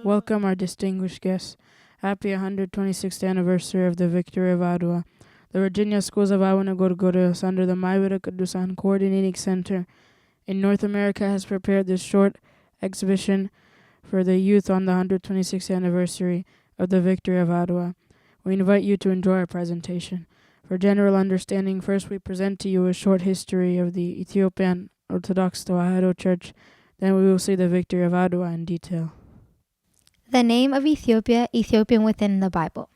Welcome our distinguished guests. Happy 126th anniversary of the victory of Adwa. The Virginia Schools of Abune Gorgorious under the Maivira Kudusan Coordinating Center in North America has prepared this short exhibition for the youth on the 126th anniversary of the victory of Adwa. We invite you to enjoy our presentation. For general understanding, first we present to you a short history of the Ethiopian Orthodox Tewahedo Church, then we will see the victory of Adwa in detail. The name of Ethiopia, Ethiopian within the Bible.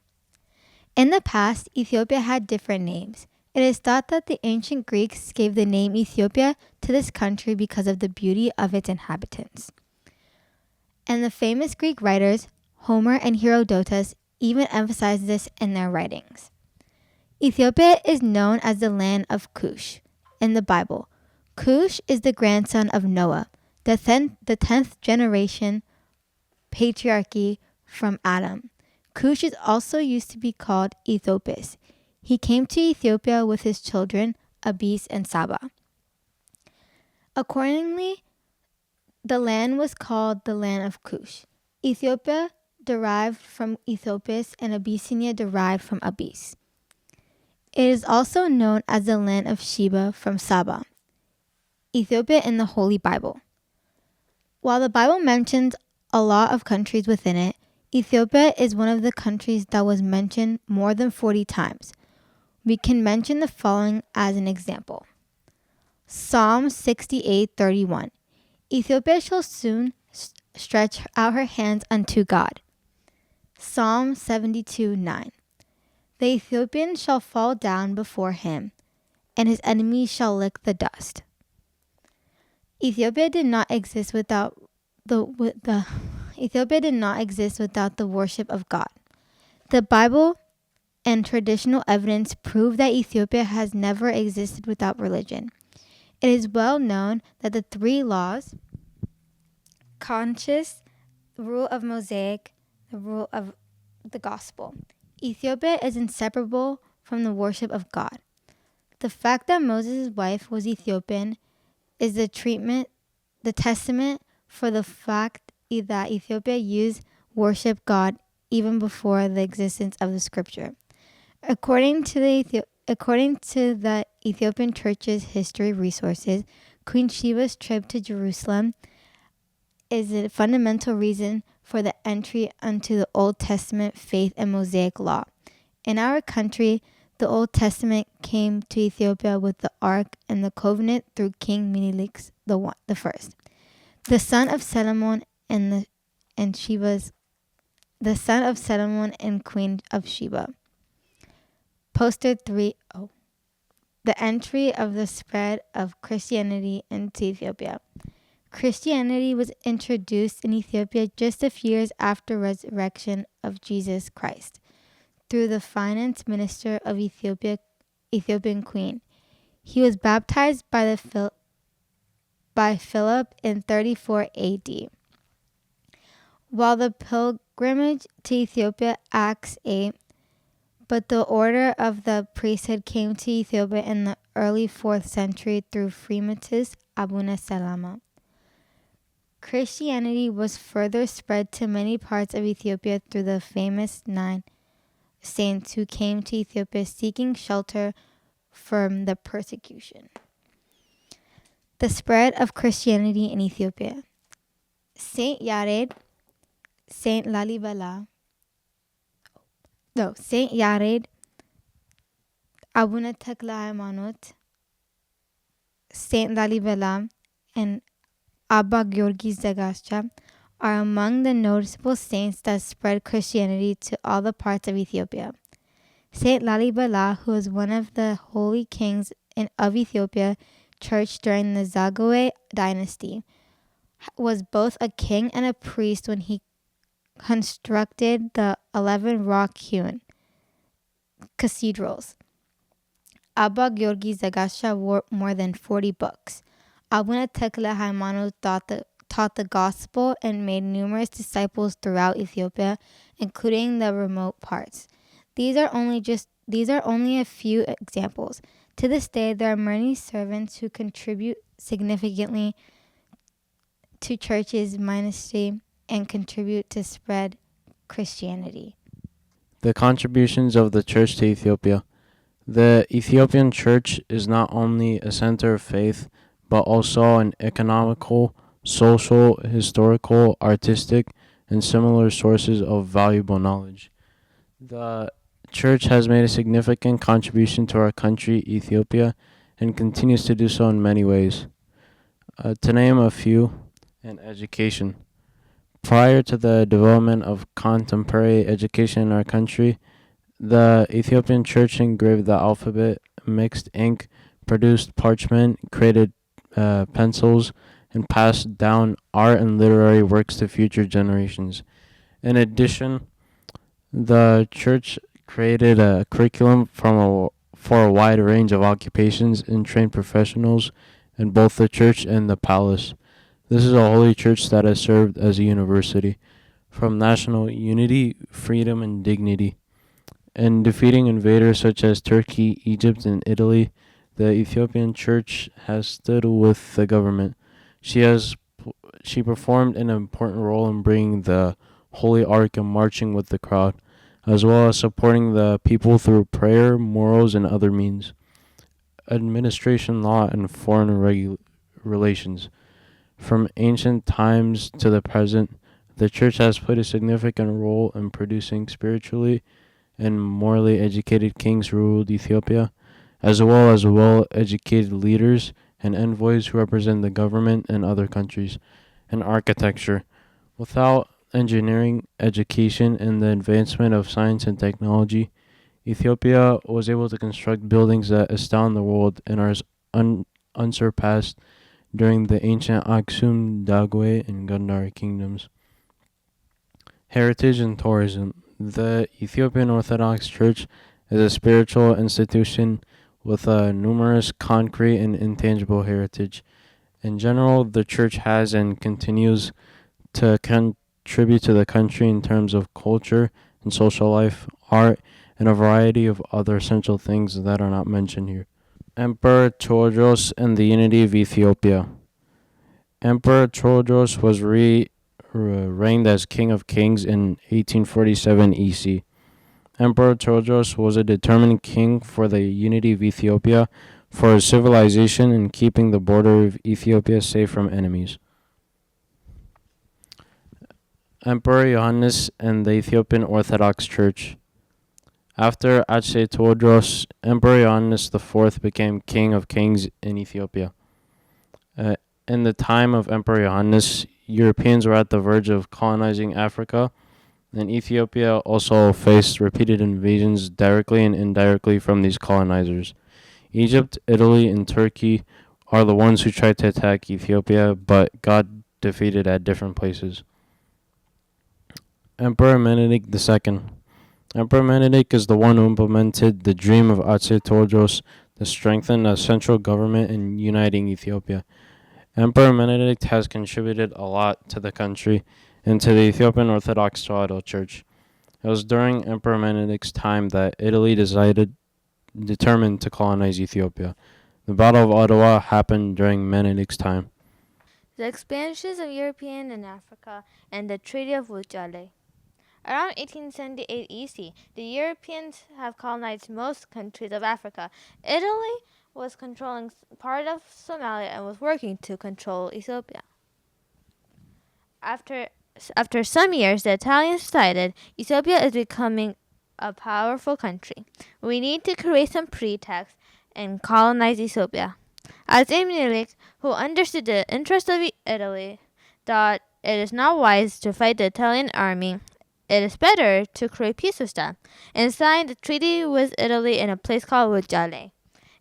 In the past, Ethiopia had different names. It is thought that the ancient Greeks gave the name Ethiopia to this country because of the beauty of its inhabitants. And the famous Greek writers, Homer and Herodotus, even emphasize this in their writings. Ethiopia is known as the land of Cush in the Bible. Cush is the grandson of Noah, the 10th generation patriarchy from Adam. Cush is also used to be called Ethiopis. He came to Ethiopia with his children, Abis and Saba. Accordingly, the land was called the land of Cush. Ethiopia derived from Ethiopis and Abyssinia derived from Abis. It is also known as the land of Sheba from Saba. Ethiopia in the Holy Bible. While the Bible mentions a lot of countries within it, Ethiopia is one of the countries that was mentioned more than 40 times. We can mention the following as an example. Psalm 68:31. Ethiopia shall soon stretch out her hands unto God. Psalm 72:9. The Ethiopian shall fall down before him, and his enemies shall lick the dust. Ethiopia did not exist without Ethiopia did not exist without the worship of God. The Bible and traditional evidence prove that Ethiopia has never existed without religion. It is well known that the 3 laws, conscience, the rule of Mosaic, the rule of the gospel. Ethiopia is inseparable from the worship of God. The fact that Moses' wife was Ethiopian is the testament for the fact that Ethiopia used worship God even before the existence of the scripture. According to the Ethiopian Church's history resources, Queen Sheba's trip to Jerusalem is a fundamental reason for the entry into the Old Testament faith and Mosaic law. In our country, the Old Testament came to Ethiopia with the Ark and the Covenant through King Menelik the First, the son of Solomon and Queen of Sheba. Poster 3.0. The entry of the spread of Christianity into Ethiopia. Christianity was introduced in Ethiopia just a few years after resurrection of Jesus Christ through the finance minister of Ethiopian Queen. He was baptized by Philip in 34 AD. While the pilgrimage to Ethiopia, Acts 8, but the order of the priesthood came to Ethiopia in the early 4th century through Freematus Abune Salama. Christianity was further spread to many parts of Ethiopia through the famous 9 saints who came to Ethiopia seeking shelter from the persecution. The spread of Christianity in Ethiopia. Saint Yared, Saint Yared, Abune Tekla Haymanot, Saint Lalibela, and Abba Gorgorious Zagascha are among the noticeable saints that spread Christianity to all the parts of Ethiopia. Saint Lalibela, who was one of the holy kings of Ethiopia Church during the Zagwe dynasty, was both a king and a priest when he constructed the 11 rock-hewn cathedrals. Abba Georgi Zagasha wrote more than 40 books. Abune Tekle Haimanu taught the gospel and made numerous disciples throughout Ethiopia, including the remote parts. These are only a few examples. To this day, there are many servants who contribute significantly to churches, ministry, and contribute to spread Christianity. The contributions of the church to Ethiopia. The Ethiopian church is not only a center of faith, but also an economical, social, historical, artistic, and similar sources of valuable knowledge. The church has made a significant contribution to our country, Ethiopia, and continues to do so in many ways. To name a few, and education. Prior to the development of contemporary education in our country, the Ethiopian church engraved the alphabet, mixed ink, produced parchment, created pencils, and passed down art and literary works to future generations. In addition, the church created a curriculum for a wide range of occupations and trained professionals in both the church and the palace. This is a holy church that has served as a university, from national unity, freedom, and dignity. In defeating invaders such as Turkey, Egypt, and Italy, the Ethiopian church has stood with the government. She performed an important role in bringing the Holy Ark and marching with the crowd, as well as supporting the people through prayer, morals, and other means. Administration, law, and foreign relations. From ancient times to the present, the church has played a significant role in producing spiritually and morally educated kings who ruled Ethiopia, as well-educated leaders and envoys who represent the government and other countries. And architecture. Without engineering, education, and the advancement of science and technology, Ethiopia was able to construct buildings that astound the world and are unsurpassed during the ancient Aksum, Dagwe, and Gandhar kingdoms. Heritage and tourism. The Ethiopian Orthodox Church is a spiritual institution with a numerous concrete and intangible heritage. In general, the church has and continues to contribute to the country in terms of culture and social life, art, and a variety of other essential things that are not mentioned here. Emperor Tewodros and the unity of Ethiopia. Emperor Tewodros was reigned as King of Kings in 1847 EC. Emperor Tewodros was a determined king for the unity of Ethiopia, for his civilization, and keeping the border of Ethiopia safe from enemies. Emperor Johannes and the Ethiopian Orthodox Church. After Ache Tewodros, Emperor Johannes IV became King of Kings in Ethiopia. In the time of Emperor Johannes, Europeans were at the verge of colonizing Africa, and Ethiopia also faced repeated invasions directly and indirectly from these colonizers. Egypt, Italy, and Turkey are the ones who tried to attack Ethiopia, but got defeated at different places. Emperor Menelik II. Emperor Menelik is the one who implemented the dream of Ache Tewodros to strengthen a central government and uniting Ethiopia. Emperor Menelik has contributed a lot to the country and to the Ethiopian Orthodox Tewahedo Church. It was during Emperor Menelik's time that Italy determined to colonize Ethiopia. The Battle of Adwa happened during Menelik's time. The expansions of European in Africa and the Treaty of Wuchale. Around 1878 EC, the Europeans have colonized most countries of Africa. Italy was controlling part of Somalia and was working to control Ethiopia. After some years, the Italians decided Ethiopia is becoming a powerful country. We need to create some pretext and colonize Ethiopia. Ache Menelik, who understood the interest of Italy, thought it is not wise to fight the Italian army. It is better to create peace with them, and signed the treaty with Italy in a place called Wuchale,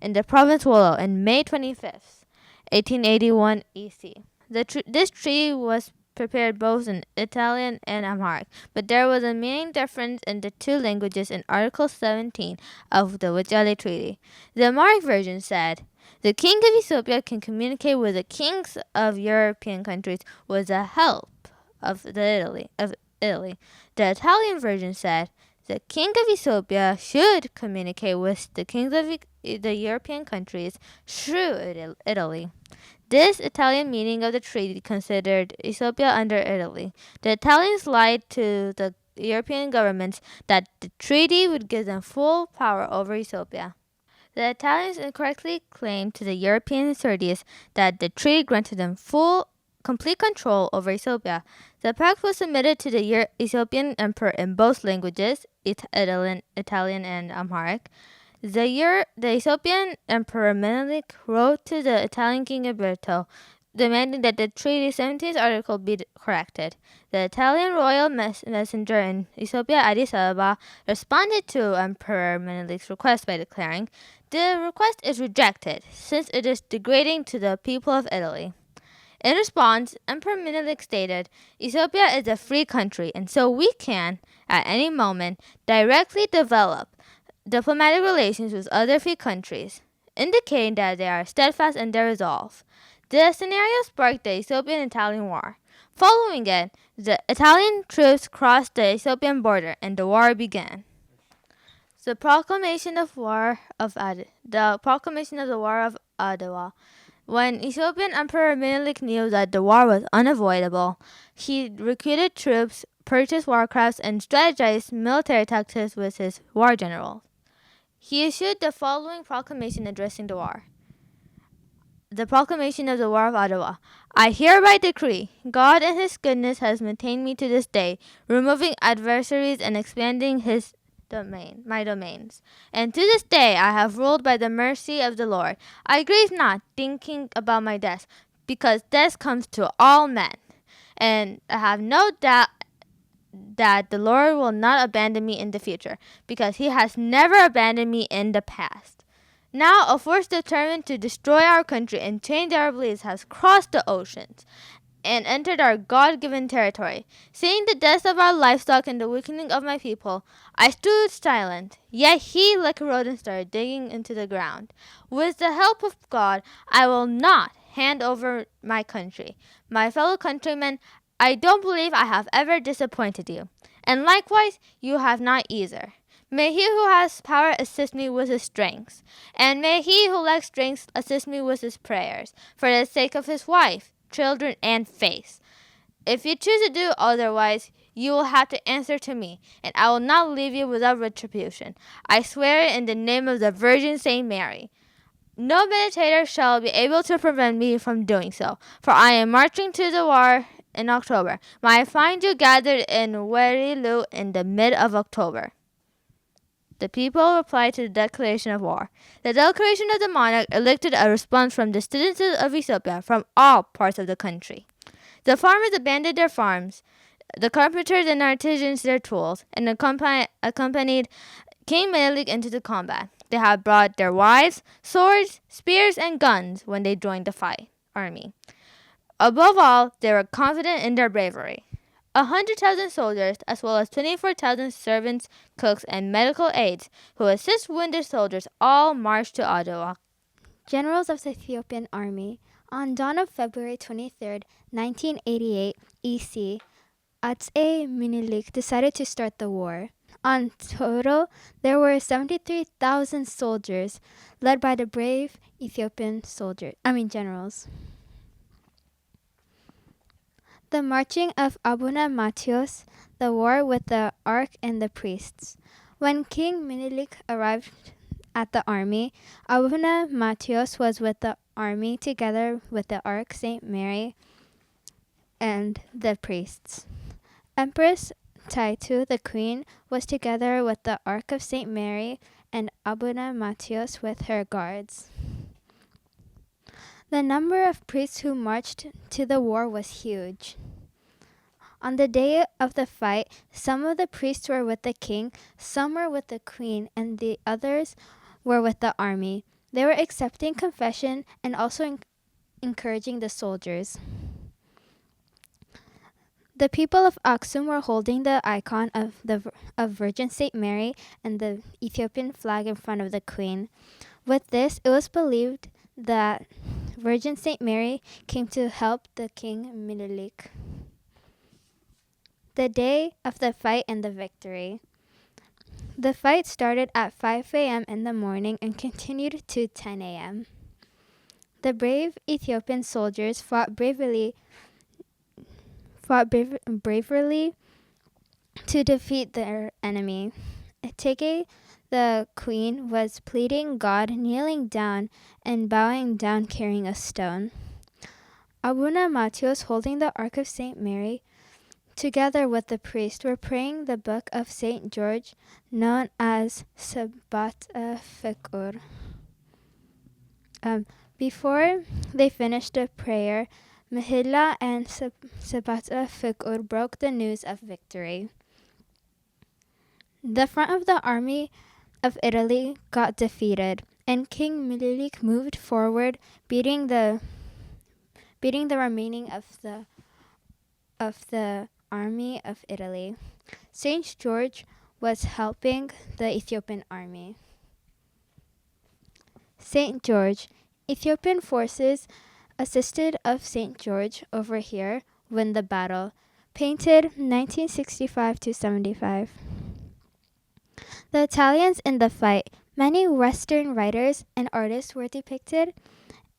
in the province Wollo, on May 25th, 1881 EC. This treaty was prepared both in Italian and Amharic, but there was a main difference in the two languages in Article 17 of the Wuchale Treaty. The Amharic version said, "The king of Ethiopia can communicate with the kings of European countries with the help of Italy. The Italian version said, "The king of Ethiopia should communicate with the kings of the European countries through Italy." This Italian meaning of the treaty considered Ethiopia under Italy. The Italians lied to the European governments that the treaty would give them full power over Ethiopia. The Italians incorrectly claimed to the European authorities that the treaty granted them complete control over Ethiopia. The pact was submitted to the Ethiopian emperor in both languages, Italian and Amharic. The Ethiopian Emperor Menelik wrote to the Italian King Alberto, demanding that the treaty's 17th article be corrected. The Italian royal messenger in Ethiopia, Addis Ababa, responded to Emperor Menelik's request by declaring, "The request is rejected, since it is degrading to the people of Italy." In response, Emperor Menelik stated, "Ethiopia is a free country, and so we can, at any moment, directly develop diplomatic relations with other free countries, indicating that they are steadfast in their resolve." The scenario sparked the Ethiopian-Italian War. Following it, the Italian troops crossed the Ethiopian border and the war began. The proclamation of the War of Adwa. When Ethiopian Emperor Menelik knew that the war was unavoidable, he recruited troops, purchased warcrafts, and strategized military tactics with his war generals. He issued the following proclamation addressing the war. The proclamation of the War of Adwa. "I hereby decree, God in his goodness has maintained me to this day, removing adversaries and expanding my domains. And to this day I have ruled by the mercy of the Lord. I grieve not, thinking about my death, because death comes to all men. And I have no doubt that the Lord will not abandon me in the future, because he has never abandoned me in the past. Now a force determined to destroy our country and change our beliefs has crossed the oceans and entered our God-given territory. Seeing the death of our livestock and the weakening of my people, I stood silent, yet he, like a rodent, started digging into the ground. With the help of God, I will not hand over my country. My fellow countrymen, I don't believe I have ever disappointed you, and likewise you have not either. May he who has power assist me with his strength, and may he who lacks strength assist me with his prayers, for the sake of his wife, children, and faith. If you choose to do otherwise, you will have to answer to me, and I will not leave you without retribution. I swear it in the name of the Virgin Saint Mary. No meditator shall be able to prevent me from doing so, for I am marching to the war in October. May I find you gathered in Werilu in the mid of October." The people replied to the declaration of war. The declaration of the monarch elicited a response from the citizens of Ethiopia from all parts of the country. The farmers abandoned their farms, the carpenters and artisans their tools, and accompanied King Menelik into the combat. They had brought their wives, swords, spears, and guns when they joined the army. Above all, they were confident in their bravery. 100,000 soldiers, as well as 24,000 servants, cooks, and medical aides who assist wounded soldiers, all marched to Adwa. Generals of the Ethiopian Army. On dawn of February 23, 1988 EC, Atse Minilik decided to start the war. On total, there were 73,000 soldiers, led by the brave Ethiopian generals. The marching of Abune Matthios, the war with the ark and the priests. When King Menelik arrived at the army, Abune Matthios was with the army together with the ark, Saint Mary, and the priests. Empress Taitu, the queen, was together with the ark of Saint Mary and Abune Matthios with her guards. The number of priests who marched to the war was huge. On the day of the fight, some of the priests were with the king, some were with the queen, and the others were with the army. They were accepting confession and also encouraging the soldiers. The people of Aksum were holding the icon of Virgin Saint Mary and the Ethiopian flag in front of the queen. With this, it was believed that Virgin Saint Mary came to help the King Minilik. The day of the fight and the victory. The fight started at 5 a.m. in the morning and continued to 10 a.m. The brave Ethiopian soldiers fought bravely to defeat their enemy. Teke, the queen, was pleading God, kneeling down and bowing down carrying a stone. Abune Matthias, holding the Ark of St. Mary, together with the priest, were praying the book of St. George, known as Sabbat Fikur. Before they finished the prayer, Mahila and Sabbat Fikur broke the news of victory. The front of the army of Italy got defeated, and King Minilik moved forward, beating the remaining of the army of Italy. Saint George was helping the Ethiopian army. Saint George. Ethiopian forces assisted of Saint George over here win the battle. Painted 1965 to 75. The Italians in the fight. Many Western writers and artists were depicted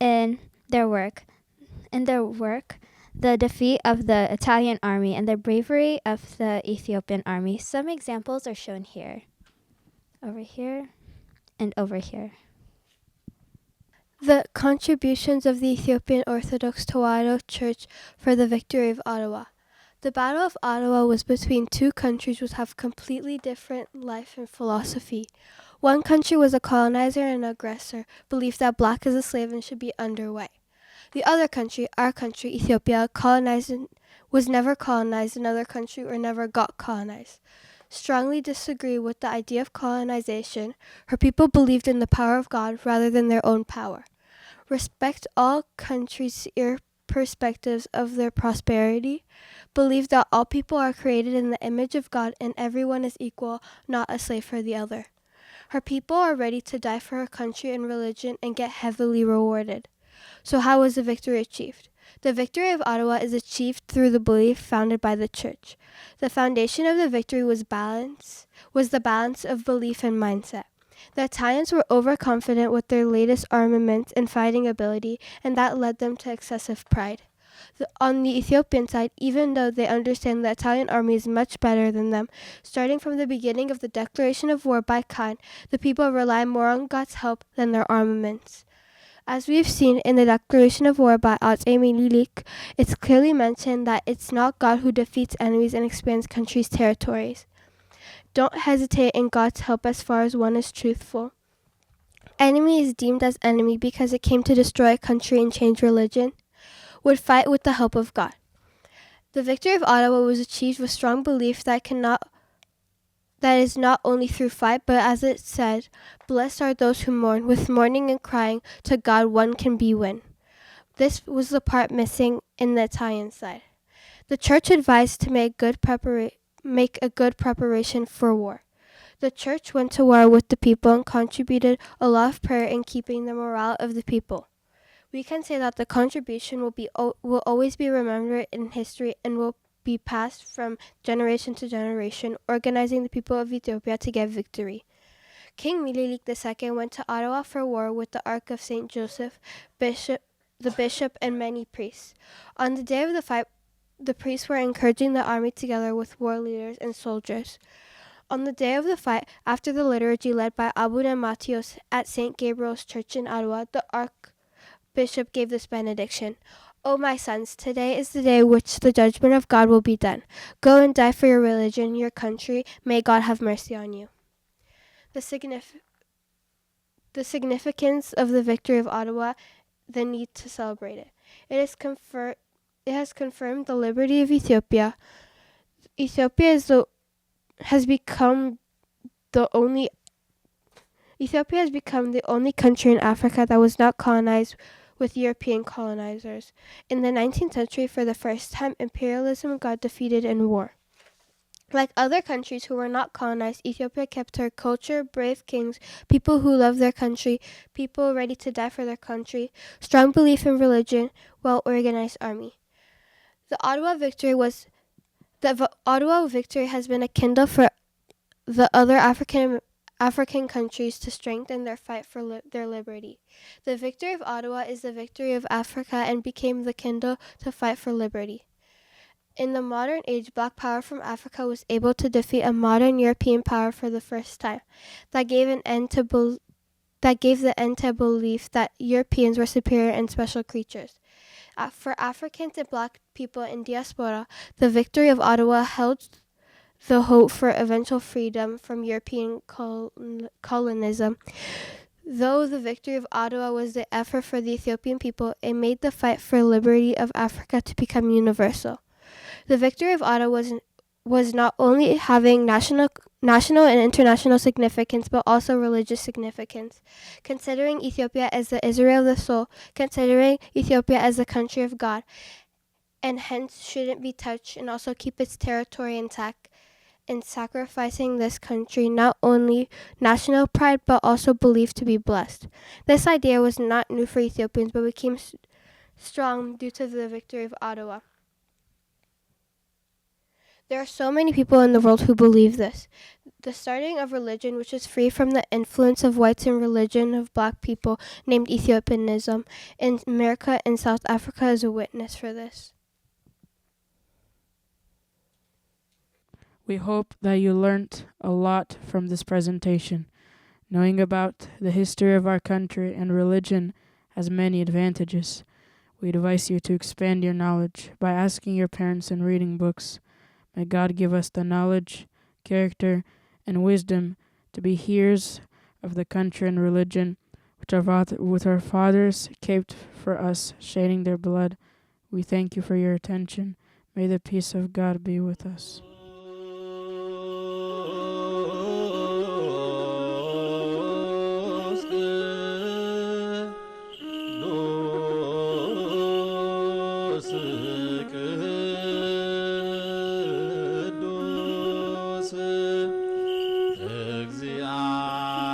in their work. The defeat of the Italian army and the bravery of the Ethiopian army. Some examples are shown here. Over here and over here. The contributions of the Ethiopian Orthodox Tewahedo Church for the victory of Adwa. The Battle of Adwa was between two countries which have completely different life and philosophy. One country was a colonizer and an aggressor, believed that black is a slave and should be underway. The other country, our country, Ethiopia, was never colonized another country or never got colonized. Strongly disagree with the idea of colonization. Her people believed in the power of God rather than their own power. Respect all countries' perspectives of their prosperity. Believe that all people are created in the image of God and everyone is equal, not a slave for the other. Her people are ready to die for her country and religion and get heavily rewarded. So how was the victory achieved? The victory of Adwa is achieved through the belief founded by the church. The foundation of the victory was the balance of belief and mindset. The Italians were overconfident with their latest armaments and fighting ability, and that led them to excessive pride. On the Ethiopian side, even though they understand the Italian army is much better than them, starting from the beginning of the declaration of war by Khan, the people rely more on God's help than their armaments. As we've seen in the declaration of war by Minilik, it's clearly mentioned that it's not God who defeats enemies and expands countries' territories. Don't hesitate in God's help as far as one is truthful. Enemy is deemed as enemy because it came to destroy a country and change religion. Would fight with the help of God. The victory of Adwa was achieved with strong belief that is not only through fight, but as it said, blessed are those who mourn. With mourning and crying to God, one can be win. This was the part missing in the Italian side. The church advised to make a good preparation for war. The church went to war with the people and contributed a lot of prayer in keeping the morale of the people. We can say that the contribution will always be remembered in history and will be passed from generation to generation, organizing the people of Ethiopia to get victory. King Minilik II went to Adwa for war with the Ark of St. Joseph, the bishop, and many priests. On the day of the fight, the priests were encouraging the army together with war leaders and soldiers. On the day of the fight, after the liturgy led by Abune Matthias at St. Gabriel's Church in Adwa, the Archbishop gave this benediction. O my sons, today is the day which the judgment of God will be done. Go and die for your religion, your country. May God have mercy on you. The significance of the victory of Adwa, the need to celebrate it. It has confirmed the liberty of Ethiopia. Ethiopia has become the only country in Africa that was not colonized with European colonizers. In the 19th century, for the first time, imperialism got defeated in war. Like other countries who were not colonized, Ethiopia kept her culture, brave kings, people who love their country, people ready to die for their country, strong belief in religion, well-organized army. The Ottawa victory has been a kindle for the other African countries to strengthen their fight for their liberty. The victory of Ottawa is the victory of Africa and became the kindle to fight for liberty. In the modern age, Black power from Africa was able to defeat a modern European power for the first time. That gave the end to belief that Europeans were superior and special creatures. For Africans and Black people in diaspora, the victory of Ottawa held the hope for eventual freedom from European colonism. Though the victory of Adwa was the effort for the Ethiopian people, it made the fight for liberty of Africa to become universal. The victory of Adwa was not only having national and international significance, but also religious significance. Considering Ethiopia as the Israel of the soul, considering Ethiopia as the country of God, and hence shouldn't be touched, and also keep its territory intact, in sacrificing this country, not only national pride, but also believed to be blessed. This idea was not new for Ethiopians, but became strong due to the victory of Adwa. There are so many people in the world who believe this. The starting of religion, which is free from the influence of whites and religion of Black people, named Ethiopianism, in America and South Africa, is a witness for this. We hope that you learnt a lot from this presentation. Knowing about the history of our country and religion has many advantages. We advise you to expand your knowledge by asking your parents and reading books. May God give us the knowledge, character, and wisdom to be hearers of the country and religion which our fathers kept for us, shedding their blood. We thank you for your attention. May the peace of God be with us. እግዚአ